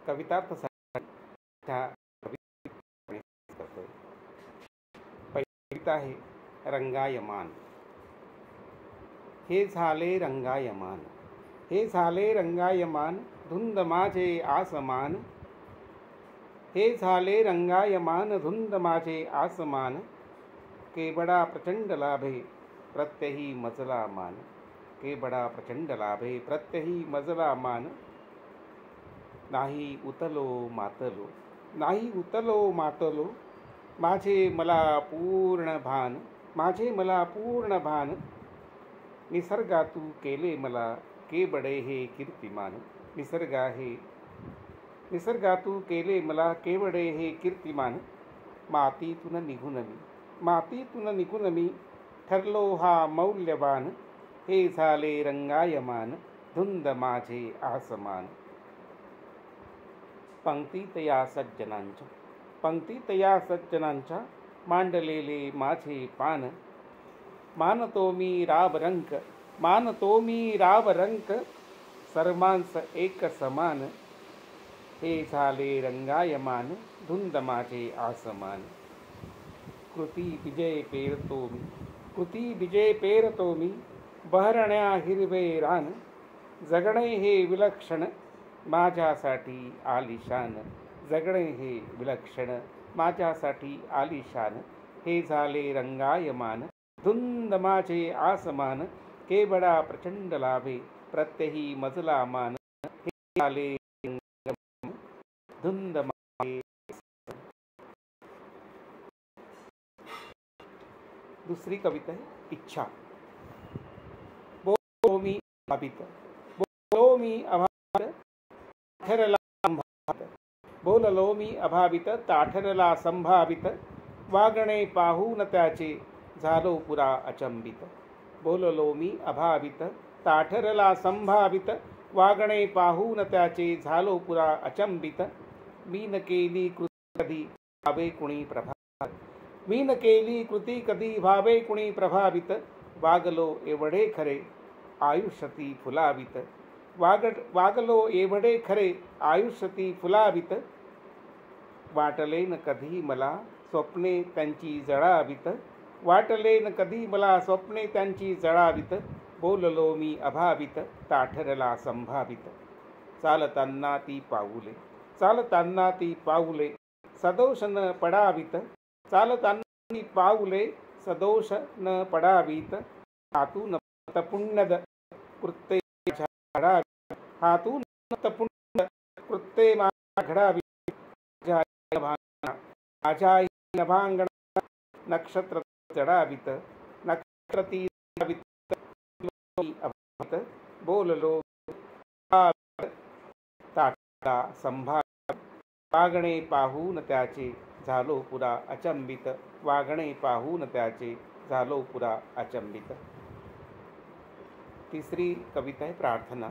कवितार्थ त्या करतोय. पहिली कविता आहे रंगायमान. हे झाले रंगायमान, हे झाले रंगायमान, धुंद माझे आसमान. हे झाले रंगायमान, धुंद माझे आसमान. केवडा प्रचंड लाभे प्रत्यही मजला मान. केवडा प्रचंड लाभे प्रत्यही मजला मान. नाही उतलो मातलो, नाही उतलो मातलो, माझे मला पूर्ण भान. माझे मला पूर्ण भान. निसर्गातू केले मला केवडे हे कीर्तिमान. निसर्गातू केले मला केवडे हे कीर्तिमान. मातीतून निघून मी, मातीतून निघून मी, ठरलो हा मौल्यवान. हे झाले रंगायमान, धुंद माझे आसमान. पंक्तीत या सज्जनांच्या, पंक्तीत या सज्जनांच्या, मांडलेले माझे पान. मानतो मी राबरंक, मानतो मी राबरंक, सर्वांस एक समान. हे झाले रंगायमान, धुंद माझे आसमान. कृती विजय पेरतो मी, कृती विजय पेरतो मी, बहरण्या हिरवे रान. जगणे हे विलक्षण माझ्यासाठी आलिशान. जगणे हे विलक्षण माझ्यासाठी आलिशान. हे झाले रंगायमान, धुंद माझे आसमान. केवडा प्रचंड लाभे प्रत्यही मजला मान. हे झाले धुंद माझे. दुसरी कविता आहे इच्छा. बोलो मी अभावित, बोलो मी अभावित, ताठरला संभावित. बोललो मी अभावित, ताठरला संभावित, वागणे पाहून त्याचे झालो पुरा अचंबित. बोललो मी अभावित, ताठरला संभावित, वागणे पाहून त्याचे झालो पुरा अचंबित. मी न केली कृती कधी भावे कुणी प्रभावित. मी न केली कृती कधी भावे कुणी प्रभावित. वागलो एवढे खरे आयुष्यती फुलावित. वागलो एवढे खरे आयुष्यती फुलावित. वाटले न कधी मला स्वप्ने त्यांची जळावित. वाटले न कधी मला स्वप्ने त्यांची जळावित. बोललो मी अभावित, ताठरला संभावित. चालताना ती पाऊले, चालताना ती पाऊले, सदोष न पडावीत. चालताना ती पाऊले, सदोष न पडावीत. हातून पुण्यद कृत्ये घडावी, हातून पुण्य कृत्ये घडावी. माझ्या नभांगण नक्षत्र चढावित. नक्षत्रती बोललो ताठरला संभावित. वागणे पाहून त्याचे झालो पुरा अचंबित. वागणे पाहून त्याचे झालो पुरा अचंबित. तिसरी कविता आहे प्रार्थना.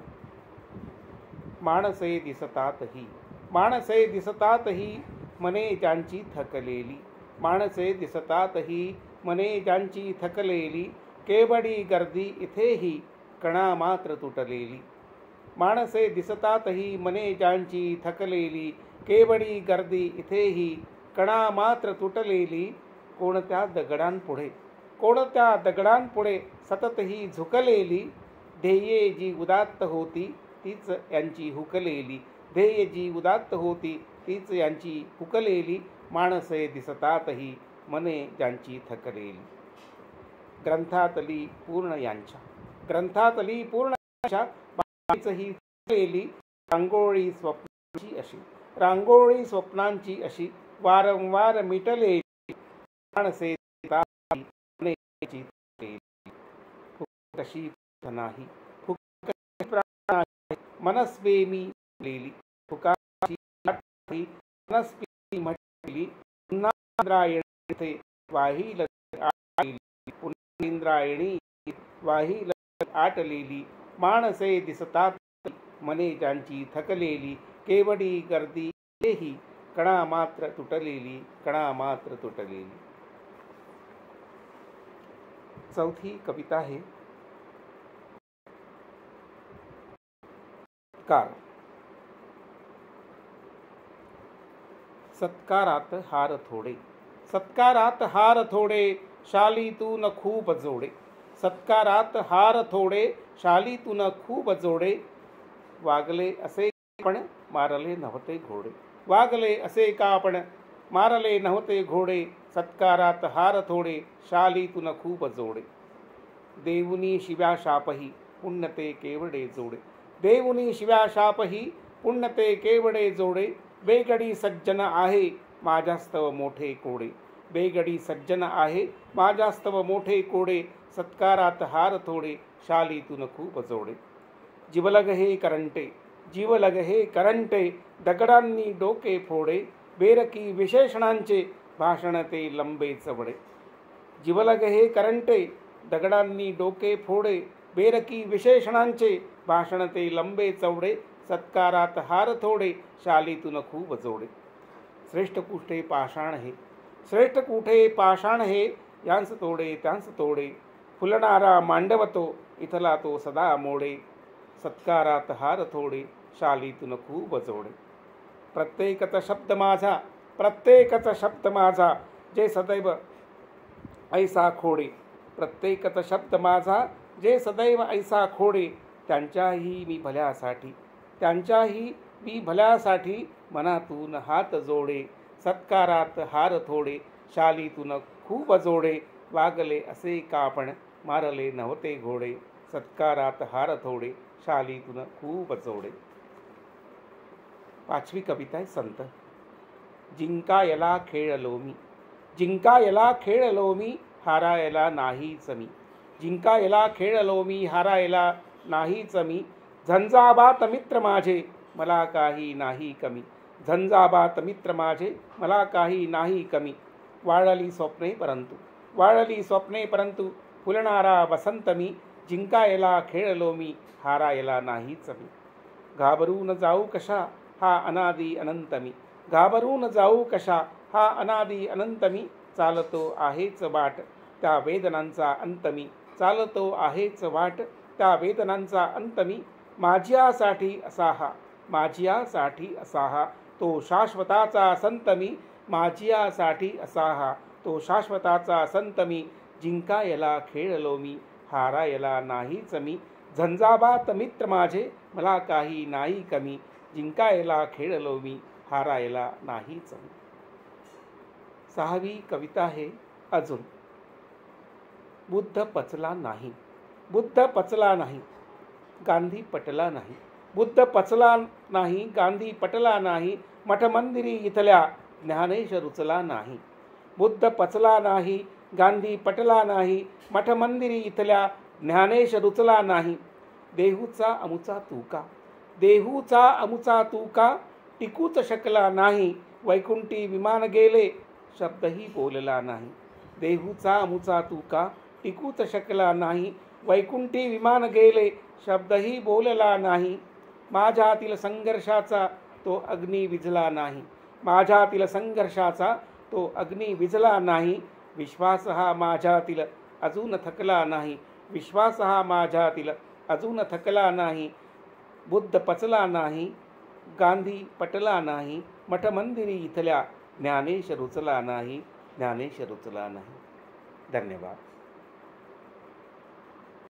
माणसे दिसतातही, माणसे दिसतातही, मने ज्यांची थकलेली. माणसे दिसतातही, मने ज्यांची थकलेली, केवडी गर्दी इथेही कणा मात्र तुटलेली. माणसे दिसतातही, मने ज्यांची थकलेली, केवडी गर्दी इथेही कणा मात्र तुटलेली. कोणत्या दगडांपुढे, कोणत्या दगडांपुढे सततही झुकलेली. ध्येये जी उदात्त होती तीच यांची हुकलेली. ध्येय जी उदात्त होती तीच यांची हुकलेली. माणसे दिसतातही, मने ज्यांची थकलेली. ग्रंथातली पूर्ण यांच्या, ग्रंथातली पूर्ण यांच्या, ही थकलेली. रांगोळी स्वप्नांची अशी, रांगोळी स्वप्नांची अशी, वारंवार मिटलेली. माणसे दिसतातही, कशी नाही मनस्वे मी लेली. फुकाची मनस्वी म्हटली. पुन्हा इंद्रायणी वाहील पुन्हा इंद्रायणी वाहील आटलेली. माणसे दिसतात मने ज्यांची थकलेली, केवडी गर्दी तेही कणा मात्र तुटलेली, कणा मात्र तुटलेली. चौथी कविता आहे कार. सत्कारात हार थोडे. सत्कारात हार थोडे, शालीतून खूप जोडे. सत्कारात हार थोडे, शालीतून खूप जोडे. वागले असे पण मारले नव्हते घोडे. वागले असे का आपण मारले नव्हते घोडे. सत्कारात हार थोडे, शालीतून खूप जोडे. देऊनी शिव्या शापही, पुण्य ते केवडे जोडे. देऊनी शिव्या शापही, पुण्य ते केवडे जोडे. बेगडी सज्जन आहे, माझ्यास्तव मोठे कोडे. बेगडी सज्जन आहे, माझ्यास्तव मोठे कोडे. सत्कारात हार थोडे, शालीतून खूप जोडे. जिवलग हे करंटे, जीवलग हे करंटे, दगडांनी डोके फोडे. बेरकी विशेषणांचे, भाषण ते लंबे चवडे. जिवलग हे करंटे, दगडांनी डोके फोडे. बेरकी विशेषणांचे, भाषण ते लंबे चवडे. सत्कारात हार थोडे, शालीतून खूप जोडे. श्रेष्ठ कुठे पाषाण हे, श्रेष्ठ कुठे पाषाण हे, यांस तोडे त्यांस तोडे. फुलणारा मांडव तो, इथला तो सदा मोडे. सत्कारात हार थोडे, शालीतून खूप जोडे. प्रत्येकच शब्द माझा, प्रत्येकच शब्द माझा, जे सदैव ऐसा खोडे. प्रत्येकच शब्द माझा, जे सदैव ऐसा खोडे. त्यांच्याही मी भल्यासाठी, त्यांच्याही मी भल्यासाठी, मनातून हात जोडे. सत्कारात हार थोडे, शालीतून खूप जोडे. वागले असे का आपण मारले नव्हते घोडे. सत्कारात हार थोडे, शालीतून खूप जोडे. पाचवी कविता आहे संत. जिंकायला खेळलो मी, जिंकायला खेळलो मी, हारायला नाहीच मी. जिंकायला खेळलो मी, हारायला नाहीच मी. झंझावात मित्र माझे, मला काही नाही कमी. झंझावात मित्र माझे, मला काही नाही कमी. वाळली स्वप्ने परंतु, वाळली स्वप्ने परंतु, फुलणारा वसंत मी. जिंकायला खेळलो मी, हारायला नाहीच मी. घाबरून जाऊ कशा, हा अनादी अनंत मी. घाबरून जाऊ कशा, हा अनादी अनंत मी. चालतो आहेच वाट, त्या वेदनांचा अंत मी. चालतो आहेच वाट, त्या वेदनांचा अंत मी. माझ्यासाठी असा हा, माझ्यासाठी असा हा, तो शाश्वताचा संत मी. माझ्यासाठी असा हा, तो शाश्वताचा संत मी. जिंकायला खेळलो मी, हारायला नाहीच मी. झंझावात मित्र माझे, मला काही नाही कमी. जिंकायला खेळलो मी, हारायला नाहीच मी. सहावी कविता आहे अजून. बुद्ध पचला नाही, बुद्ध पचला नाही, गांधी पटला नाही. बुद्ध पचला नाही, गांधी पटला नाही. मठ मंदिरी इथल्या ज्ञानेश रुचला नाही. बुद्ध पचला नाही, गांधी पटला नाही. मठ मंदिरी इथल्या ज्ञानेश रुचला नाही. देहूचा अमुचा तुका, देहूचा अमुचा तुका, टिकूच शकला नाही. वैकुंठी विमान गेले, शब्दही बोलला नाही. देहूचा अमुचा तुका, टिकूच शकला नाही. वैकुंठी विमान गेले, शब्दही बोलला नाही. माझ्यातील संघर्षाचा तो अग्नी विझला नाही. माझ्यातील संघर्षाचा तो अग्नी विझला नाही. विश्वास हा माझ्यातील अजून थकला नाही. विश्वास हा माझ्यातील अजून थकला नाही. बुद्ध पचला नाही, गांधी पटला नाही. मठ मंदिरी इथल्या ज्ञानेश रुचला नाही. ज्ञानेश रुचला नाही. धन्यवाद.